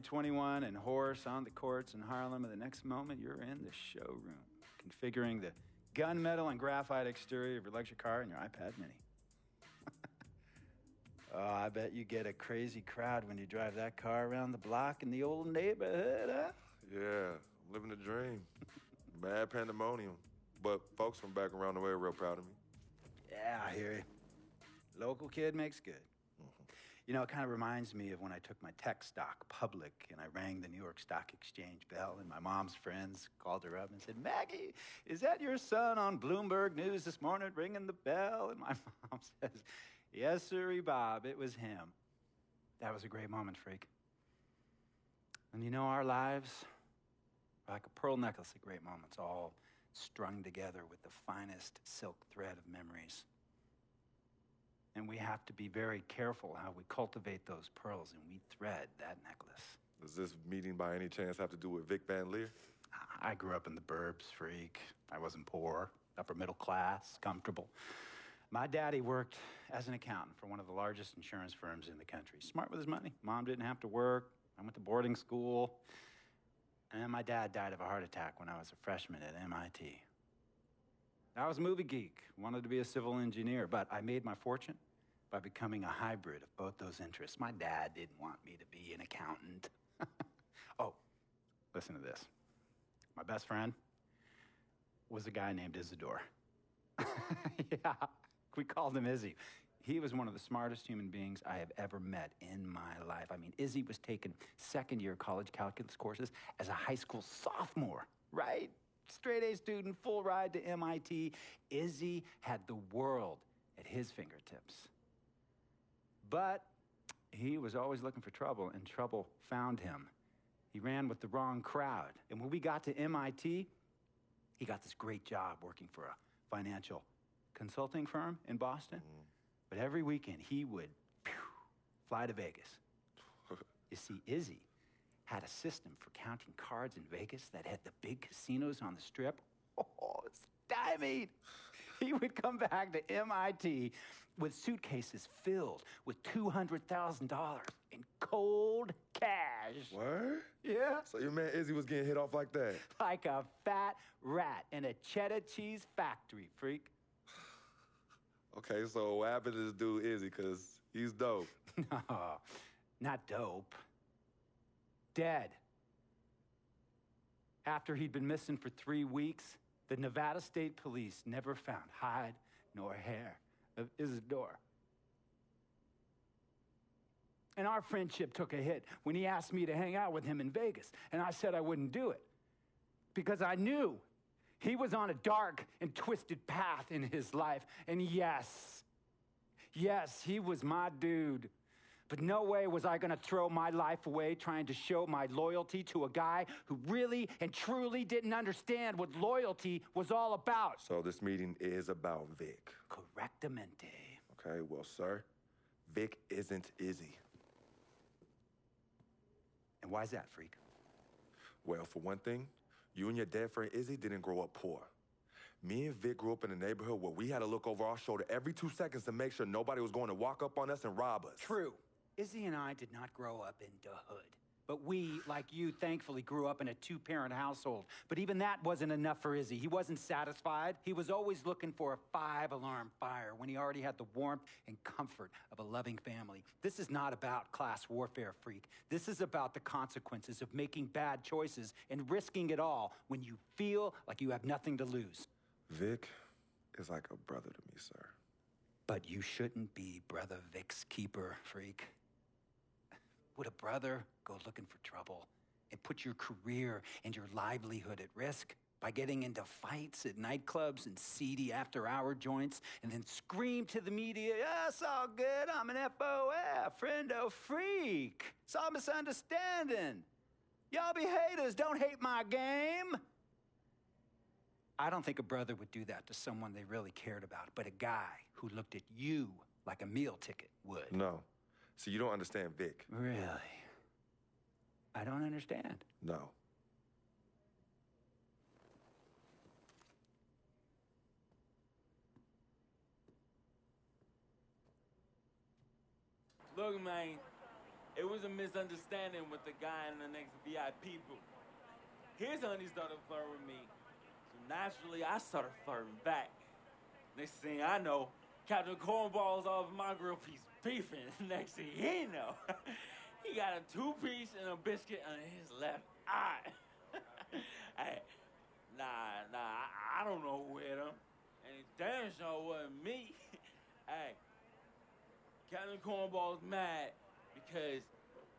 21 and horse on the courts in Harlem, and the next moment you're in the showroom, configuring the gunmetal and graphite exterior of your luxury car and your iPad mini. Oh, I bet you get a crazy crowd when you drive that car around the block in the old neighborhood, huh? Yeah, I'm living the dream. Mad pandemonium. But folks from back around the way are real proud of me. Yeah, I hear you. Local kid makes good. Mm-hmm. You know, it kind of reminds me of when I took my tech stock public and I rang the New York Stock Exchange bell and my mom's friends called her up and said, "Maggie, is that your son on Bloomberg News this morning ringing the bell?" And my mom says, "Yes, sirree, Bob, it was him." That was a great moment, freak. And you know, our lives are like a pearl necklace of great moments, all strung together with the finest silk thread of memories. And we have to be very careful how we cultivate those pearls and we thread that necklace. Does this meeting by any chance have to do with Vic Van Leer? I grew up in the burbs, freak. I wasn't poor, upper middle class, comfortable. My daddy worked as an accountant for one of the largest insurance firms in the country. Smart with his money. Mom didn't have to work. I went to boarding school. And then my dad died of a heart attack when I was a freshman at MIT. I was a movie geek, wanted to be a civil engineer, but I made my fortune by becoming a hybrid of both those interests. My dad didn't want me to be an accountant. Oh, listen to this. My best friend was a guy named Isidore. Yeah, we called him Izzy. He was one of the smartest human beings I have ever met in my life. I mean, Izzy was taking second-year college calculus courses as a high school sophomore, right? Straight-A student, full ride to MIT. Izzy had the world at his fingertips. But he was always looking for trouble, and trouble found him. He ran with the wrong crowd. And when we got to MIT, he got this great job working for a financial consulting firm in Boston. Mm. But every weekend, he would fly to Vegas. You see, Izzy had a system for counting cards in Vegas that had the big casinos on the Strip. Oh, stymied. He would come back to MIT with suitcases filled with $200,000 in cold cash. What? Yeah. So your man Izzy was getting hit off like that? Like a fat rat in a cheddar cheese factory, freak. Okay, so what happened to this dude Izzy? Because he's dope. No, not dope. Dead. After he'd been missing for 3 weeks, the Nevada State Police never found hide nor hair of Isidore. And our friendship took a hit when he asked me to hang out with him in Vegas, and I said I wouldn't do it because I knew he was on a dark and twisted path in his life. And yes, he was my dude. But no way was I going to throw my life away trying to show my loyalty to a guy who really and truly didn't understand what loyalty was all about. So this meeting is about Vic. Correctamente. Okay, well, sir, Vic isn't Izzy. And why's that, freak? Well, for one thing, you and your dead friend Izzy didn't grow up poor. Me and Vic grew up in a neighborhood where we had to look over our shoulder every 2 seconds to make sure nobody was going to walk up on us and rob us. True. Izzy and I did not grow up in the hood. But we, like you, thankfully grew up in a 2-parent household. But even that wasn't enough for Izzy. He wasn't satisfied. He was always looking for a 5-alarm fire when he already had the warmth and comfort of a loving family. This is not about class warfare, freak. This is about the consequences of making bad choices and risking it all when you feel like you have nothing to lose. Vic is like a brother to me, sir. But you shouldn't be Brother Vic's keeper, freak. Would a brother go looking for trouble and put your career and your livelihood at risk by getting into fights at nightclubs and seedy after-hour joints and then scream to the media, "Yeah, it's all good, I'm an FOF, friendo freak. It's all misunderstanding. Y'all be haters, don't hate my game." I don't think a brother would do that to someone they really cared about, but a guy who looked at you like a meal ticket would. No. See, you don't understand Vic. Really? I don't understand. No. Look, man, It was a misunderstanding with the guy in the next VIP booth. His honey started flirting with me, so naturally I started flirting back. Next thing I know, Captain Cornball's off my grill piece beefing. Next thing he know, he got a 2-piece and a biscuit under his left eye. Hey, I don't know who hit him. And it damn sure wasn't me. Hey, Captain Cornball's mad because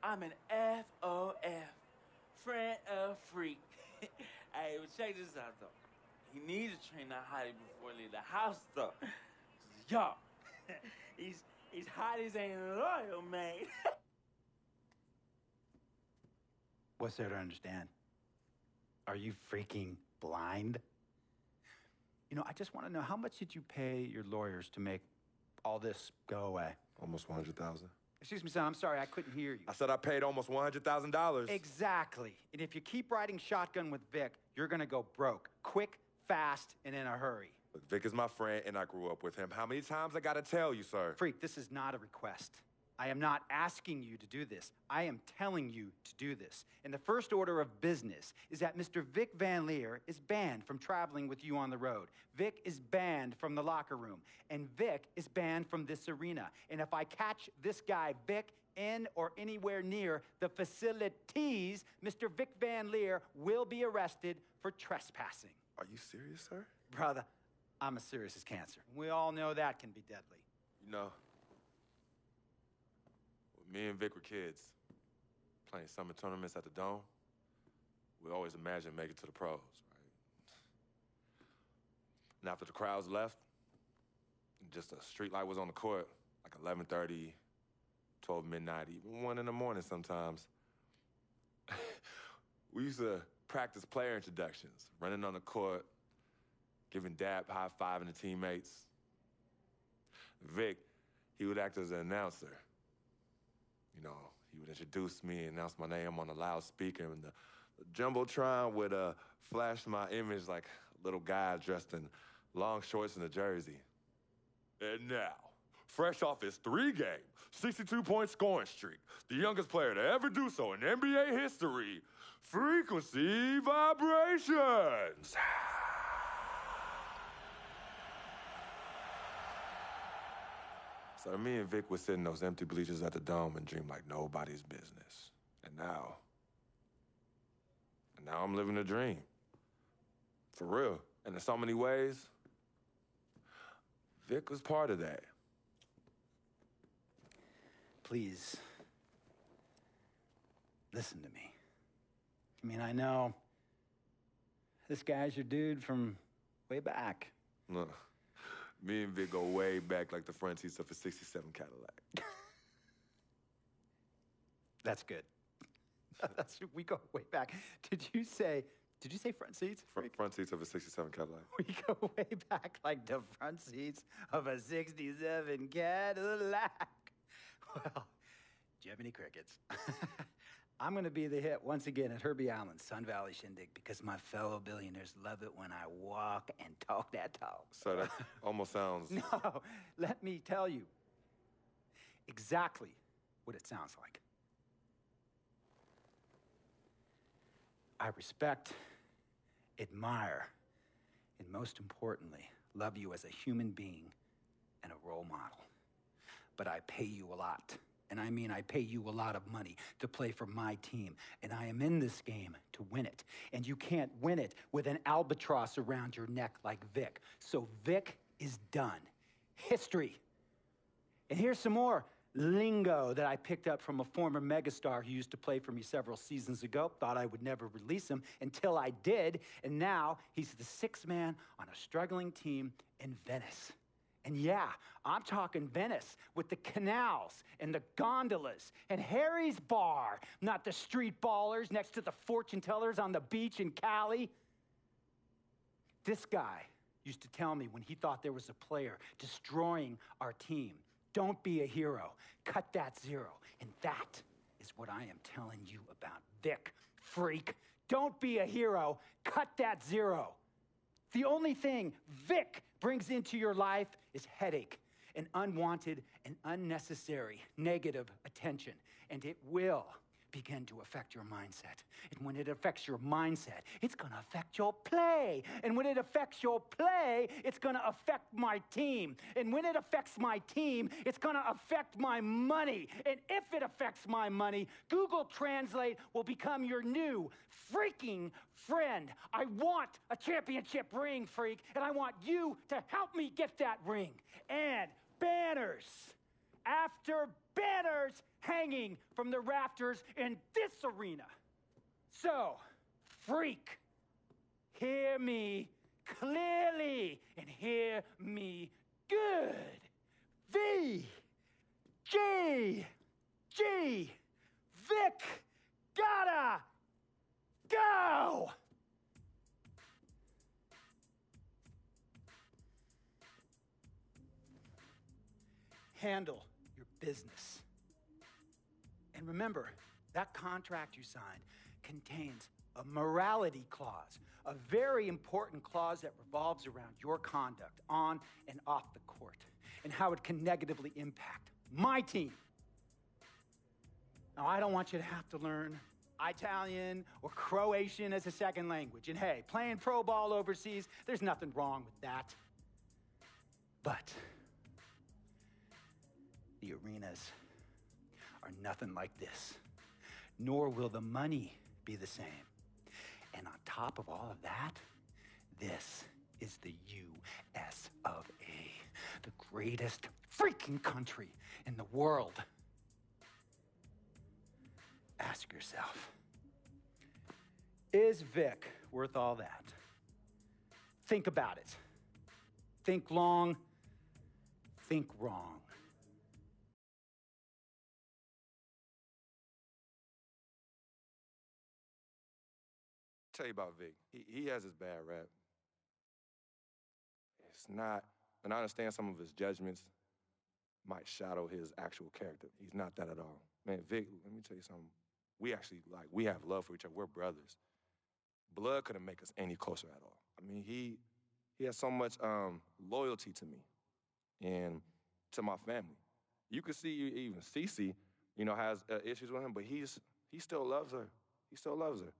I'm an FOF, friend of freak. Hey, but check this out though. He needs to train that hottie before he leave the house though. Yo, he's hotties ain't loyal, man. What's there to understand? Are you freaking blind? You know, I just want to know, how much did you pay your lawyers to make all this go away? Almost $100,000. Excuse me, son, I'm sorry, I couldn't hear you. I said I paid almost $100,000. Exactly. And if you keep riding shotgun with Vic, you're gonna go broke. Quick, fast, and in a hurry. Look, Vic is my friend, and I grew up with him. How many times I gotta tell you, sir? Freak, this is not a request. I am not asking you to do this. I am telling you to do this. And the first order of business is that Mr. Vic Van Leer is banned from traveling with you on the road. Vic is banned from the locker room. And Vic is banned from this arena. And if I catch this guy, Vic, in or anywhere near the facilities, Mr. Vic Van Leer will be arrested for trespassing. Are you serious, sir? Brother, I'm as serious as cancer. We all know that can be deadly. You know, when me and Vic were kids, playing summer tournaments at the Dome, we always imagined making it to the pros, right? And after the crowds left, just a street light was on the court, like 11:30, 12 midnight, even 1 in the morning sometimes. We used to practice player introductions, running on the court, giving dap, high-fiving the teammates. Vic, he would act as an announcer. You know, he would introduce me, announce my name on the loudspeaker, and the Jumbotron would flash my image like a little guy dressed in long shorts and a jersey. And now, fresh off his 3-game, 62-point scoring streak, the youngest player to ever do so in NBA history, Frequency Vibrations. So me and Vic would sit in those empty bleachers at the Dome and dream like nobody's business. And now I'm living a dream. For real. And in so many ways, Vic was part of that. Please, listen to me. I mean, I know this guy's your dude from way back. Look, me and Vic go way back like the front seats of a 67 Cadillac. That's good. We go way back. Did you say front seats? Front seats of a 67 Cadillac. We go way back like the front seats of a 67 Cadillac. Well, Jiminy Crickets. I'm going to be the hit once again at Herbie Allen's Sun Valley Shindig because my fellow billionaires love it when I walk and talk that talk. So that almost sounds... No, let me tell you exactly what it sounds like. I respect, admire, and most importantly, love you as a human being and a role model. But I pay you a lot. And I mean, I pay you a lot of money to play for my team. And I am in this game to win it. And you can't win it with an albatross around your neck like Vic. So Vic is done. History. And here's some more lingo that I picked up from a former megastar who used to play for me several seasons ago. Thought I would never release him until I did. And now he's the sixth man on a struggling team in Venice. And yeah, I'm talking Venice with the canals and the gondolas and Harry's Bar, not the street ballers next to the fortune tellers on the beach in Cali. This guy used to tell me when he thought there was a player destroying our team, don't be a hero, cut that zero. And that is what I am telling you about Vic, freak. Don't be a hero, cut that zero. The only thing Vic brings into your life is headache. and unwanted and unnecessary negative attention, and it will begin to affect your mindset. And when it affects your mindset, it's going to affect your play. And when it affects your play, it's going to affect my team. And when it affects my team, it's going to affect my money. And if it affects my money, Google Translate will become your new freaking friend. I want a championship ring, freak, and I want you to help me get that ring. And banners after banners hanging from the rafters in this arena. So, freak, hear me clearly and hear me good. V, G, Vic, gotta go. Handle your business. And remember, that contract you signed contains a morality clause, a very important clause that revolves around your conduct on and off the court, and how it can negatively impact my team. Now, I don't want you to have to learn Italian or Croatian as a second language. And hey, playing pro ball overseas, there's nothing wrong with that. But the arenas are nothing like this, nor will the money be the same. And on top of all of that, this is the US of A, the greatest freaking country in the world. Ask yourself, is Vic worth all that? Think about it. Think long, think wrong. Tell you about Vic. He has his bad rap. It's not, and I understand some of his judgments might shadow his actual character. He's not that at all. Man, Vic, let me tell you something. We actually, we have love for each other. We're brothers. Blood couldn't make us any closer at all. I mean, he has so much loyalty to me and to my family. You can see even Cece, has issues with him, but he still loves her. He still loves her.